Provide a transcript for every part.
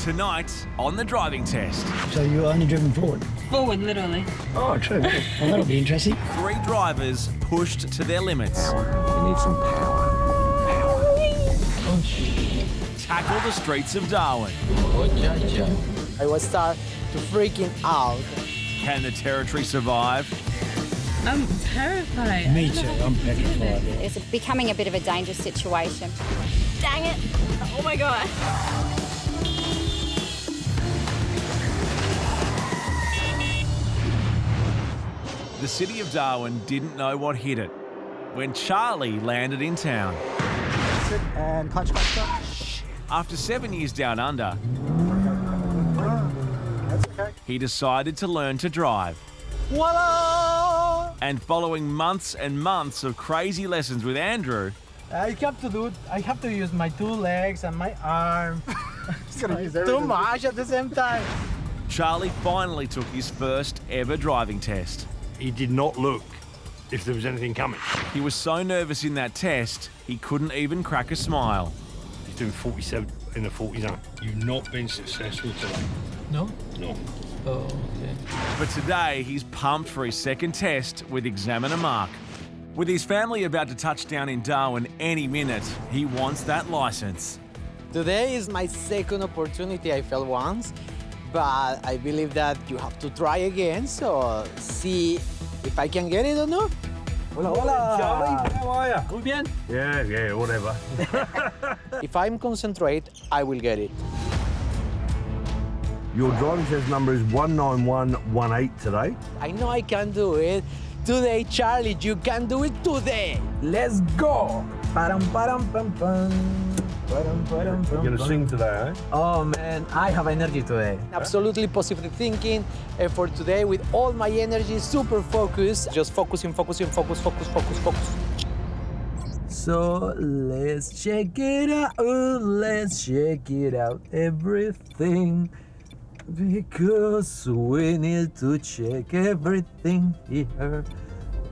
Tonight on the driving test. So you're only driven forward? Forward, literally. Oh, true. Well, that'll be interesting. 3 drivers pushed to their limits. You need some power. Oh, shit. Tackle the streets of Darwin. I was start to freaking out. Can the territory survive? I'm terrified. Me too. I'm petrified. It's becoming a bit of a dangerous situation. Dang it. Oh my God. The city of Darwin didn't know what hit it when Charlie landed in town. And clutch. After 7 years down under, That's okay. he decided to learn to drive. Voila! And following months and months of crazy lessons with Andrew, I have to use my 2 legs and my arm. Too much at the same time. Charlie finally took his first ever driving test. He did not look if there was anything coming. He was so nervous in that test, he couldn't even crack a smile. He's doing 47 in the 40 zone. You've not been successful today. No? No. Oh, okay. But today, he's pumped for his second test with examiner Mark. With his family about to touch down in Darwin any minute, he wants that license. Today is my second opportunity. I failed once, but I believe that you have to try again, so see if I can get it or not. Hola, Charlie. How are you? Muy bien. Yeah, whatever. If I'm concentrate, I will get it. Your driving test number is 19118 today. I know I can do it. Today, Charlie, you can do it today. Let's go. You're You're gonna sing today, eh? Oh man, I have energy today. Absolutely positive thinking for today with all my energy, super focused. Just focus. So let's check it out, everything. Because we need to check everything here.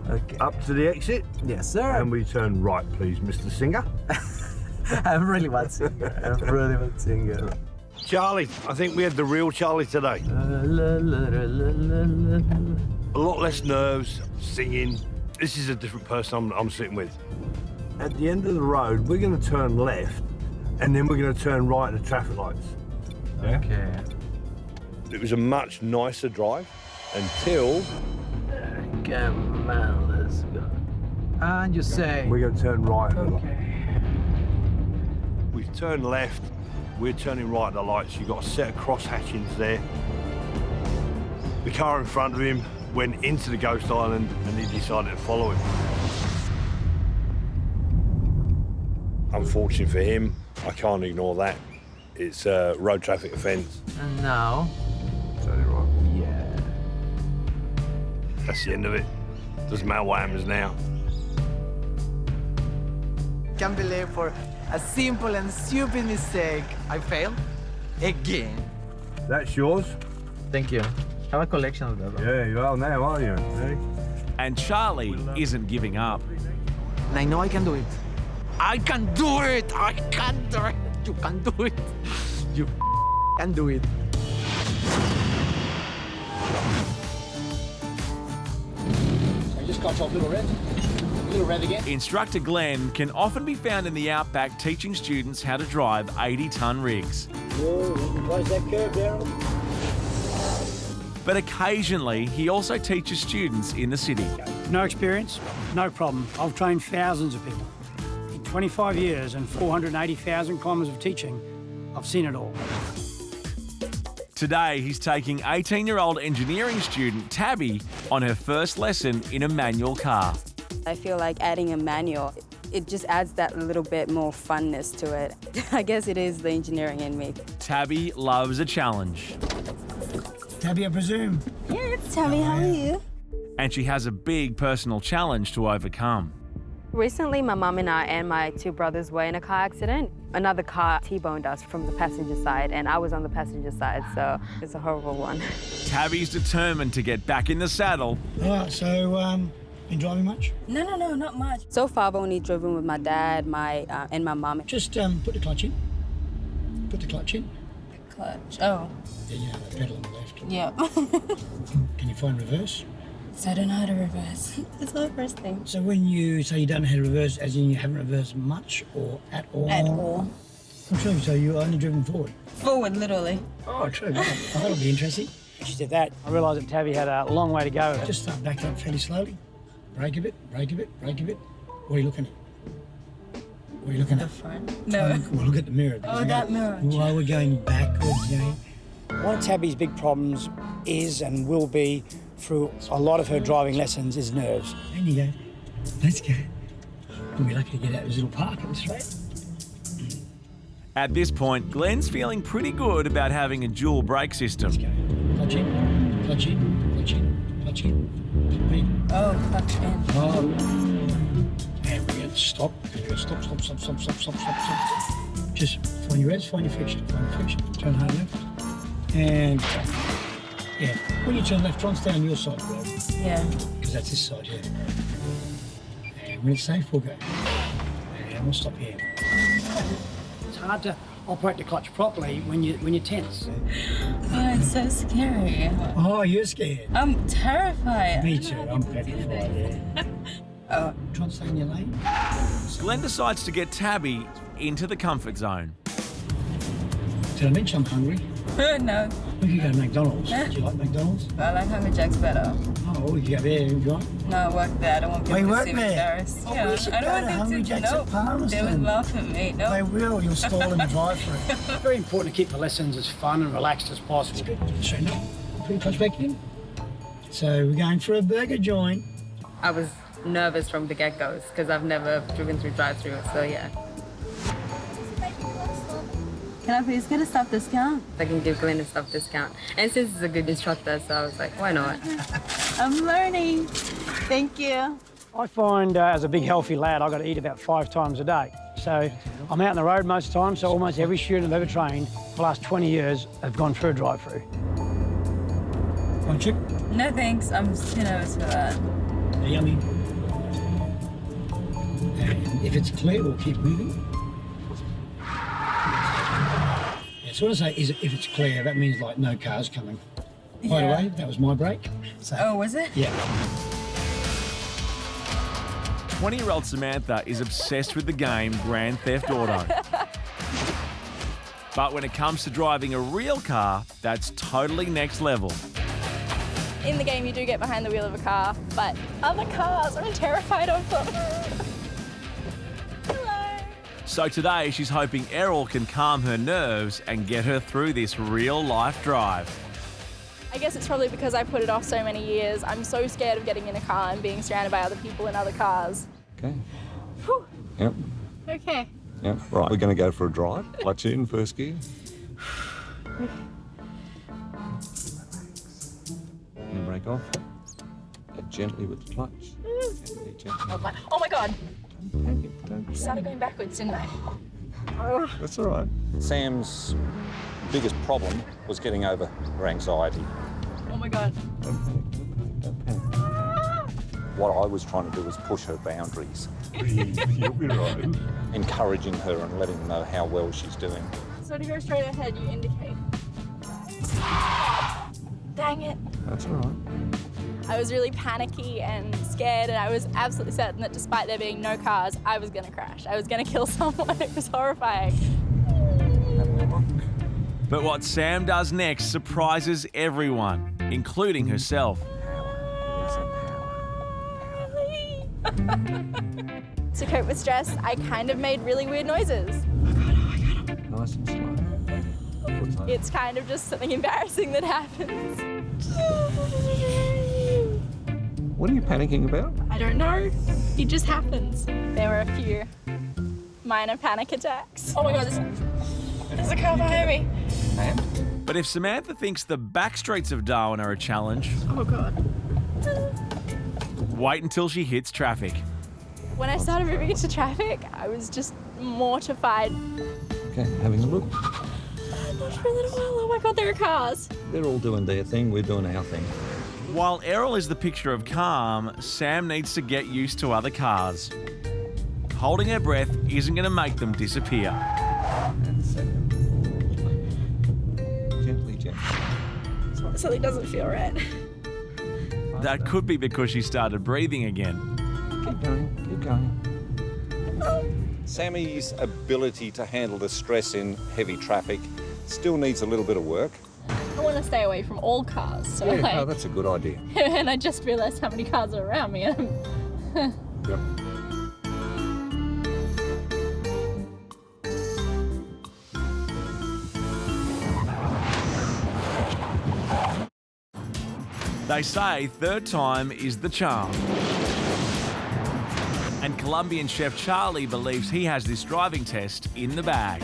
Okay. Up to the exit, Yes, sir. and we turn right, please, Mr. Singer. I'm really bad singer. Charlie, I think we had the real Charlie today. A lot less nerves, singing. This is a different person I'm sitting with. At the end of the road, we're going to turn left, and then we're going to turn right at the traffic lights. Yeah? Okay. It was a much nicer drive until Come on, let's go. And you say. we're going to turn right. Okay. We've turned left, we're turning right at the lights. You've got a set of cross hatchings there. The car in front of him went into the ghost island and he decided to follow him. Unfortunately for him, I can't ignore that. It's a road traffic offence. And now. Totally right. Yeah. That's the end of it. Doesn't matter what happens now. Can't believe for a simple and stupid mistake, I failed again. That's yours? Thank you. Have a collection of them. Yeah, you are now, aren't you? And Charlie isn't giving up. And I know I can do it. I can do it! I can do it! You can do it! You can do it. I just got off Little Red. Little Red again. Instructor Glenn can often be found in the outback teaching students how to drive 80-ton rigs. Whoa, close that curve, Daryl. But occasionally, he also teaches students in the city. No experience, no problem. I've trained thousands of people. In 25 years and 480,000 kilometres of teaching, I've seen it all. Today, he's taking 18-year-old engineering student Tabby on her first lesson in a manual car. I feel like adding a manual, it just adds that little bit more funness to it. I guess it is the engineering in me. Tabby loves a challenge. Tabby, I presume. Yeah, it's Tabby. How are you? And she has a big personal challenge to overcome. Recently, my mum and I and my 2 brothers were in a car accident. Another car T-boned us from the passenger side, and I was on the passenger side, so it's a horrible one. Tabby's determined to get back in the saddle. All right, so, been driving much? No, not much. So far, I've only driven with my dad, and my mum. Just put the clutch in. Put the clutch in. clutch. Oh, Yeah, you know, the pedal on the left. yeah. Can you find reverse? So I don't know how to reverse. It's my first thing. So when you say you don't know how to reverse, as in you haven't reversed much or at all? At all. I'm sure, so you've only driven forward? Forward, literally. Oh, true. Oh, that'll be interesting. She said that. I realised that Tabby had a long way to go. Just start back up fairly slowly. Brake a bit, brake a bit, brake a bit. What are you looking at? What are you looking The at? front. No. Well, look at the mirror. Oh, that mirror. While we're going backwards, one of Tabby's big problems is and will be through a lot of her driving lessons is nerves. And you go, let's go. We'll be lucky to get out of this little park on the straight. At this point, Glenn's feeling pretty good about having a dual brake system. Let's go. Clutch in, clutch in, clutch in, clutch in. Oh, clutch in. Oh. And we're going to stop. Stop, stop, stop, stop, stop, stop, stop, stop. Just find your revs, find your friction, turn hard left. And yeah, when you turn left, try and stay on your side of the road. Yeah. Because that's this side here. And when it's safe, we'll go. And we'll stop here. It's hard to operate the clutch properly when you're tense. Oh, it's so scary. Oh, you're scared. I'm terrified. Me too. I'm petrified. Yeah. Oh. Try and stay in your lane. Glenn decides to get Tabby into the comfort zone. Did I mention I'm hungry? No. We could go to McDonald's. Do you like McDonald's? I like Hungry Jack's better. Oh, we could go there if you want. No, I work there. I don't want people you to work see me there? embarrassed. Oh, Yeah. we should I go don't to want Hungry them to Jack's know. at Palmerston. They would laugh at me. No. They will. You'll stall in the drive-through. It's very important to keep the lessons as fun and relaxed as possible. Straighten up. Put your clutch back in. So we're going for a burger joint. I was nervous from the get-go because I've never driven through drive-through, so yeah. Can I please get a staff discount? I can give Glenn a staff discount. And since he's a good instructor, so I was like, why not? I'm learning. Thank you. I find as a big healthy lad, I've got to eat about 5 times a day. So I'm out on the road most of the time, so almost every student I've ever trained for the last 20 years have gone through a drive-through. Want chip? No thanks. I'm too nervous for that. Yummy. And if it's clear, we'll keep moving. Yeah, so what I say is if it's clear, that means like no cars coming. By the way, that was my brake. So, Oh, was it? yeah. 20-year-old Samantha is obsessed with the game Grand Theft Auto. But when it comes to driving a real car, that's totally next level. In the game, you do get behind the wheel of a car, but other cars, I'm terrified of them. Hello. So today, she's hoping Errol can calm her nerves and get her through this real-life drive. I guess it's probably because I put it off so many years. I'm so scared of getting in a car and being surrounded by other people in other cars. Okay. Whew. Yep. Okay. Yep. Right. We're going to go for a drive. Clutch in, first gear. And brake off. Get gently with the clutch. Oh my God. I started going backwards, didn't I? That's all right. Sam's biggest problem was getting over her anxiety. Oh my God. What I was trying to do was push her boundaries. You'll be right. Encouraging her and letting her know how well she's doing. So to go straight ahead, you indicate. Dang it. That's all right. I was really panicky and scared, and I was absolutely certain that despite there being no cars, I was going to crash. I was going to kill someone. It was horrifying. But what Sam does next surprises everyone, including herself. To cope with stress, I kind of made really weird noises. Nice and slow. It's kind of just something embarrassing that happens. What are you panicking about? I don't know. It just happens. There were a few minor panic attacks. Oh my God, there's a car behind me. But if Samantha thinks the back streets of Darwin are a challenge, Oh God. wait until she hits traffic. When I started moving into traffic, I was just mortified. Okay, having a look. Not for a little while. Oh my God, there are cars. They're all doing their thing, we're doing our thing. While Errol is the picture of calm, Sam needs to get used to other cars. Holding her breath isn't going to make them disappear. And second. Something doesn't feel right. That could be because she started breathing again. Keep going, keep going. Sammy's ability to handle the stress in heavy traffic still needs a little bit of work. I want to stay away from all cars. So Yeah, like, no, that's a good idea. and I just realised how many cars are around me. Yep. They say third time is the charm. And Colombian chef Charlie believes he has this driving test in the bag.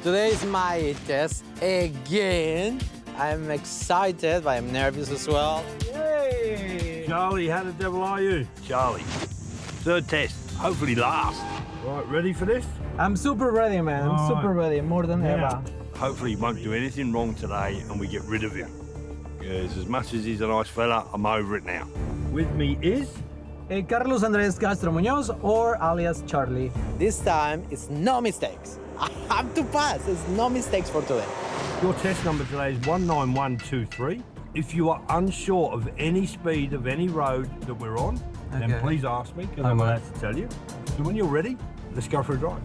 Today is my test again. I'm excited, but I'm nervous as well. Yay! Charlie, how the devil are you? Charlie. Third test, hopefully last. Right, ready for this? I'm super ready, man. I'm super ready, more than ever. Hopefully he won't do anything wrong today and we get rid of him. Because as much as he's a nice fella, I'm over it now. With me is? Carlos Andres Castro Munoz, or alias Charlie. This time, it's no mistakes. I have to pass. There's no mistakes for today. Your test number today is 19123. If you are unsure of any speed of any road that we're on, then please ask me, because I'm allowed to tell you. So when you're ready, let's go for a drive.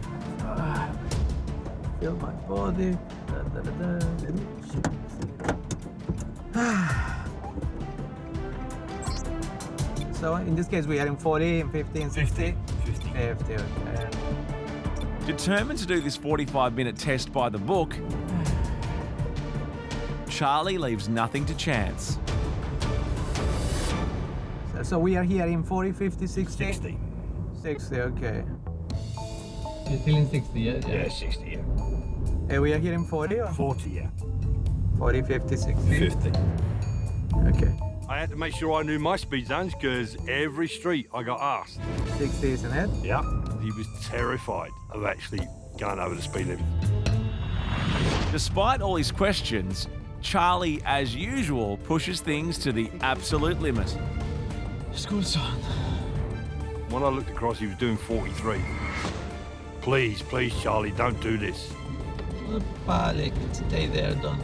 Feel my body. Let me see. So in this case, we are in 40, and 50, and 60? 50, okay. Determined to do this 45-minute test by the book, Charlie leaves nothing to chance. So we are here in 40, 50, 60? 60. 60, okay. You're still in 60, yeah? Yeah, 60, yeah. We are here in 40 or? 40, yeah. 40, 50, 60? 50. Okay. I had to make sure I knew my speed zones because every street I got asked. 60, isn't it? Yeah. He was terrified of actually going over the speed limit. Despite all his questions, Charlie, as usual, pushes things to the absolute limit. School son. When I looked across, he was doing 43. Please, please, Charlie, don't do this. Stay there, don't.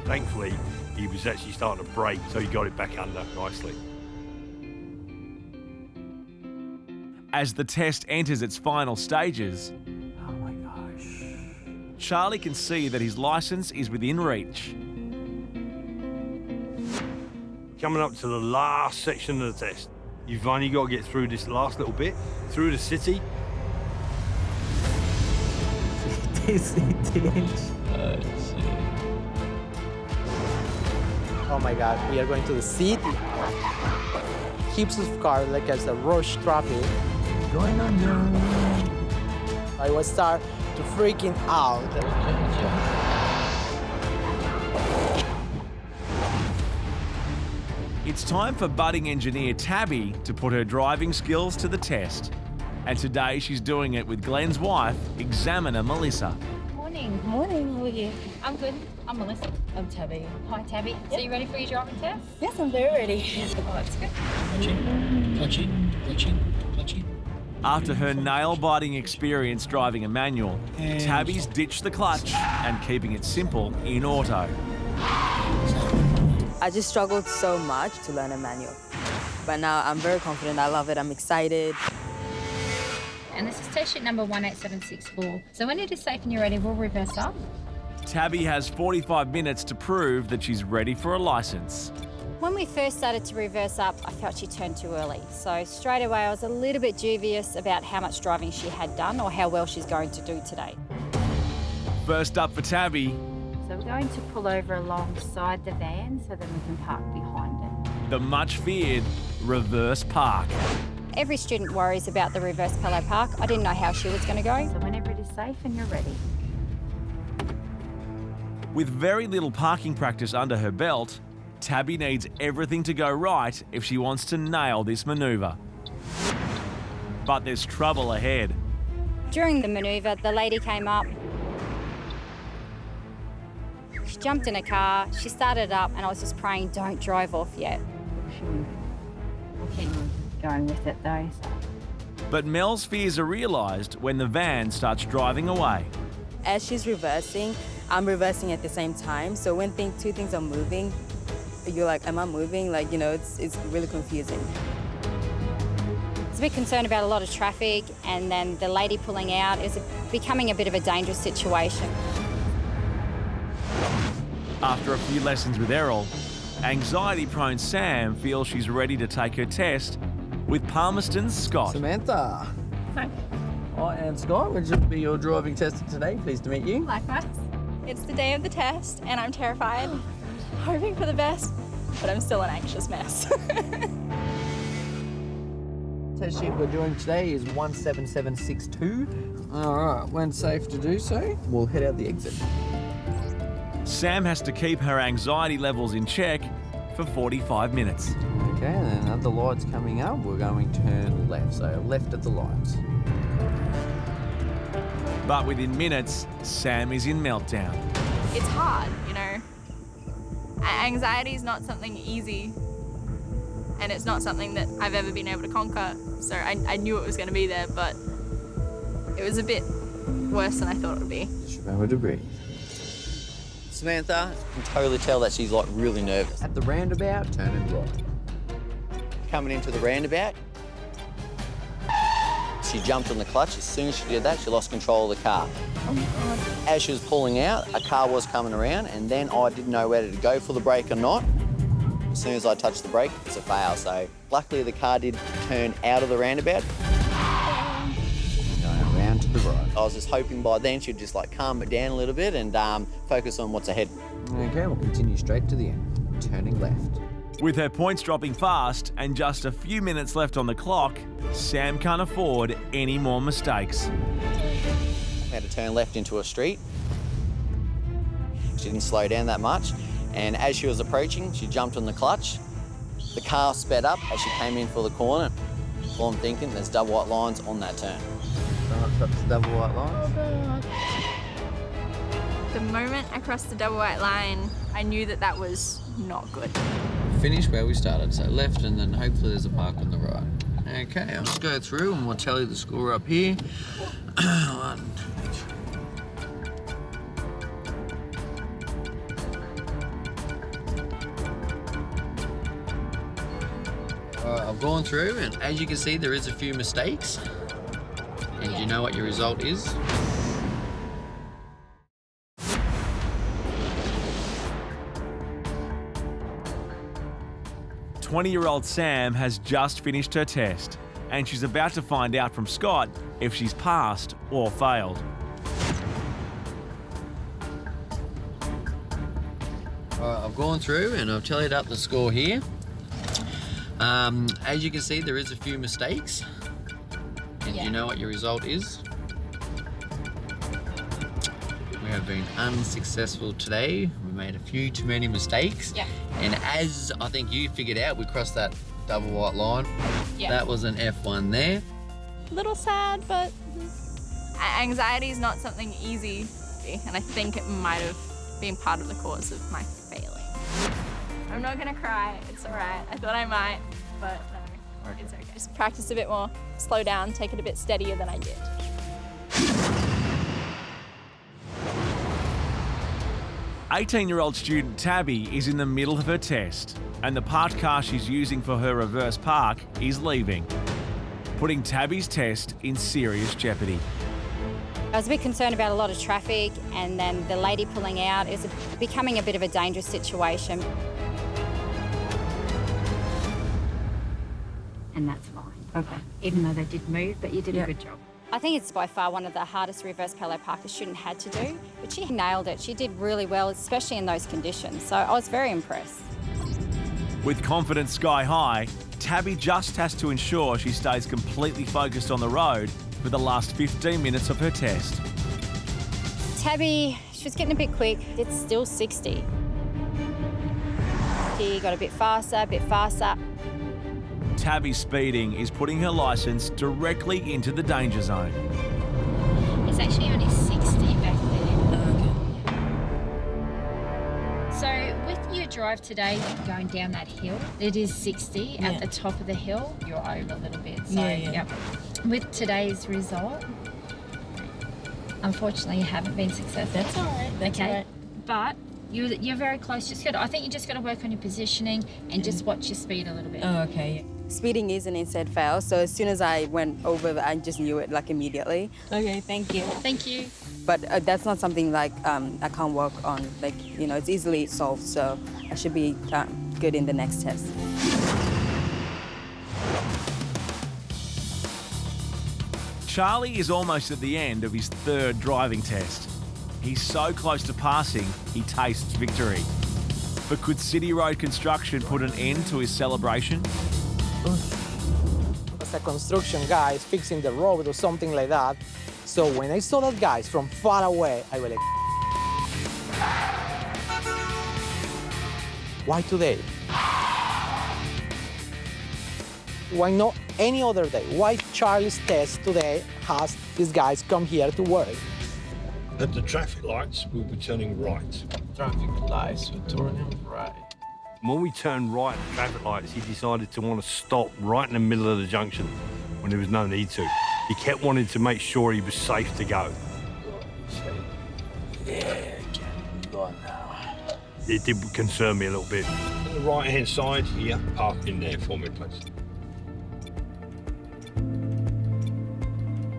Thankfully, he was actually starting to brake, so he got it back under nicely. As the test enters its final stages, Oh my gosh. Charlie can see that his license is within reach. Coming up to the last section of the test. You've only got to get through this last little bit, through the city. Oh my god, we are going to the city. Heaps of cars, like as a rush traffic. Going under. I was start to freaking out. It's time for budding engineer Tabby to put her driving skills to the test. And today she's doing it with Glenn's wife, examiner Melissa. Morning. Morning. How are you? I'm good. I'm Melissa. I'm Tabby. Hi, Tabby. So you ready for your driving test? Yes, I'm very ready. Oh, that's good. Clutch in, clutch in, clutch in. After her nail-biting experience driving a manual, And Tabby's ditched the clutch and keeping it simple in auto. I just struggled so much to learn a manual. But now I'm very confident. I love it. I'm excited. And this is test sheet number 18764. So when it is safe and you're ready, we'll reverse up. Tabby has 45 minutes to prove that she's ready for a license. When we first started to reverse up, I felt she turned too early. So straight away, I was a little bit dubious about how much driving she had done or how well she's going to do today. First up for Tabby, So we're going to pull over alongside the van so then we can park behind it. the much-feared reverse park. Every student worries about the reverse parallel park. I didn't know how she was going to go. So whenever it is safe and you're ready. With very little parking practice under her belt, Tabby needs everything to go right if she wants to nail this manoeuvre. But there's trouble ahead. During the manoeuvre, the lady came up. She jumped in a car, she started up, and I was just praying, don't drive off yet. We'll keep going with it though. But Mel's fears are realised when the van starts driving away. As she's reversing, I'm reversing at the same time. So when two things are moving, you're like, am I moving? Like, you know, it's really confusing. I was a bit concerned about a lot of traffic, and then the lady pulling out is becoming a bit of a dangerous situation. After a few lessons with Errol, anxiety-prone Sam feels she's ready to take her test with Palmerston's Scott. Samantha. Hi. I am Scott, which will be your driving tester today. Pleased to meet you. Likewise. It's the day of the test and I'm terrified, hoping for the best, but I'm still an anxious mess. Test sheet we're doing today is 17762. All right, when safe to do so, we'll head out the exit. Sam has to keep her anxiety levels in check for 45 minutes. Okay, and then another light's coming up. We're going to turn left, so left at the lights. But within minutes, Sam is in meltdown. It's hard, you know. Anxiety is not something easy, and it's not something that I've ever been able to conquer. So I knew it was going to be there, but it was a bit worse than I thought it would be. Just remember to breathe. Samantha, you can totally tell that she's like really nervous. At the roundabout, turn it right. Coming into the roundabout, she jumped on the clutch. As soon as she did that, she lost control of the car. Oh my God. As she was pulling out, a car was coming around, and then I didn't know whether to go for the brake or not. As soon as I touched the brake, it's a fail. So luckily the car did turn out of the roundabout. Going around to the right. I was just hoping by then she'd just like calm it down a little bit and focus on what's ahead. Okay, we'll continue straight to the end. Turning left. With her points dropping fast and just a few minutes left on the clock, Sam can't afford any more mistakes. We had to turn left into a street. She didn't slow down that much, and as she was approaching, she jumped on the clutch. The car sped up as she came in for the corner. Well, I'm thinking there's double white lines on that turn. That's the double white lines. The moment I crossed the double white line, I knew that that was not good. Finish where we started, so left, and then hopefully there's a park on the right. Okay, I'll just go through and we'll tell you the score up here. 1, 2, 3. I've gone through, and as you can see, there is a few mistakes. And do you know what your result is? "20-year-old Sam has just finished her test, and she's about to find out from Scott if she's passed or failed. I've gone through and I've tallied up the score here. As you can see, there is a few mistakes. And do you know what your result is? We have been unsuccessful today. We made a few too many mistakes. Yeah. And as I think you figured out, we crossed that double white line. Yeah. That was an F1 there. A little sad, but anxiety is not something easy, and I think it might have been part of the cause of my failing. I'm not gonna cry, it's all right. I thought I might, but no, it's okay. Just practice a bit more, slow down, take it a bit steadier than I did. "18-year-old student Tabby is in the middle of her test, and the parked car she's using for her reverse park is leaving, putting Tabby's test in serious jeopardy. I was a bit concerned about a lot of traffic, and then the lady pulling out is becoming a bit of a dangerous situation. And that's fine. Okay. Even though they did move, but you did a good job. I think it's by far one of the hardest reverse parallel park a student had to do, but she nailed it. She did really well, especially in those conditions, so I was very impressed. With confidence sky high, Tabby just has to ensure she stays completely focused on the road for the last 15 minutes of her test. Tabby, she was getting a bit quick. It's still 60. She got a bit faster. Tabby's speeding is putting her licence directly into the danger zone. It's actually only 60 back there. So with your drive today going down that hill, it is 60 at the top of the hill. You're over a little bit. So yep. With today's result, Unfortunately, you haven't been successful. That's all right. That's okay. all right. But you're very close. I think you just got to work on your positioning and just watch your speed a little bit. Oh, okay. Speeding is an inside fail, so as soon as I went over, I just knew it like immediately. Okay, thank you. Thank you. But that's not something like I can't work on. Like, you know, it's easily solved, so I should be good in the next test. Charlie is almost at the end of his third driving test. He's so close to passing, he tastes victory. But could City Road construction put an end to his celebration? As a construction guy fixing the road or something like that. So when I saw that guys from far away, I was like, why today? Why not any other day? Why Charlie's test today has these guys come here to work? At the traffic lights, we'll be turning right. Traffic lights, we're turning right. When we turned right at the traffic lights, he decided to want to stop right in the middle of the junction when there was no need to. He kept wanting to make sure he was safe to go. Yeah, can go now. It did concern me a little bit. On the right-hand side here, park in there for me, please.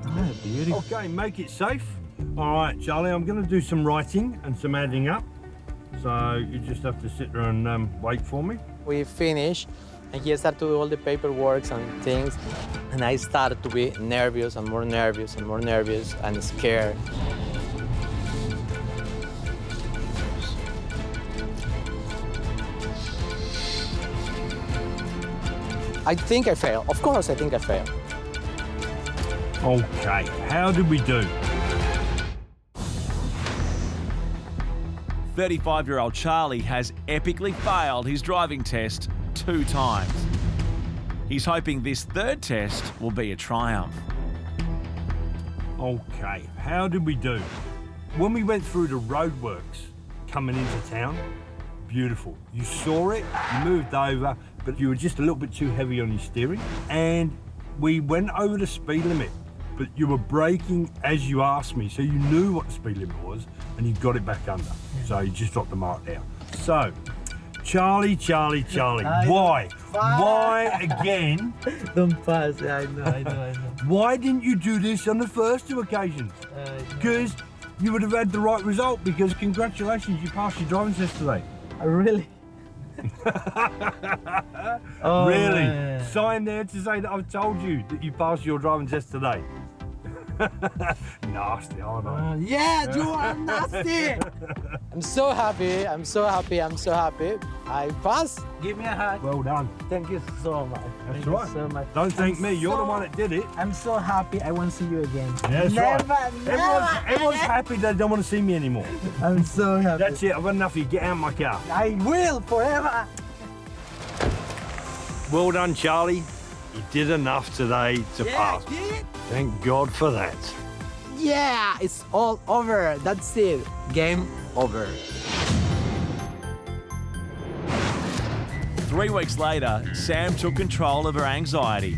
Ah, beautiful. Okay, make it safe. All right, Charlie, I'm going to do some writing and some adding up. So you just have to sit there and wait for me. We finished, and he started to do all the paperwork and things, and I started to be nervous and more nervous and more nervous and scared. I think I failed. Of course, I think I failed. Okay, how did we do? 35-year-old Charlie has epically failed his driving test 2 times. He's hoping this third test will be a triumph. Okay, how did we do? When we went through the roadworks coming into town, beautiful. You saw it, you moved over, but you were just a little bit too heavy on your steering. And we went over the speed limit, but you were braking as you asked me, so you knew what the speed limit was, and you got it back under. So you just dropped the mark there. So, Charlie, why? Why again? Don't pass, I know. Why didn't you do this on the first 2 occasions? Because you would have had the right result, because congratulations, you passed your driving test today. Really? Oh, really? man. Sign there to say that I've told you that you passed your driving test today. Nasty, aren't I? Yeah, you are nasty. I'm so happy. I passed. Give me a hug. Well done. Thank you so much. That's Thank right. you so much. Don't thank me, you're the one that did it. I'm so happy. I want to see you again. Yeah, that's right. Everyone's happy they don't want to see me anymore. I'm so happy. That's it, I've had enough of you. Get out of my car. I will forever. Well done, Charlie. You did enough today to pass. Thank God for that. Yeah, it's all over. That's it. Game over. 3 weeks later, Sam took control of her anxiety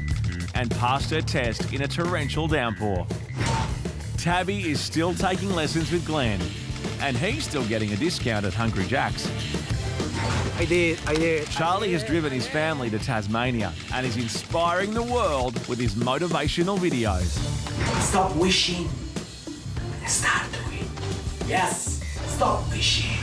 and passed her test in a torrential downpour. Tabby is still taking lessons with Glenn, and he's still getting a discount at Hungry Jack's. I did. Charlie has driven his family to Tasmania and is inspiring the world with his motivational videos. Stop wishing and start doing. Yes, stop wishing.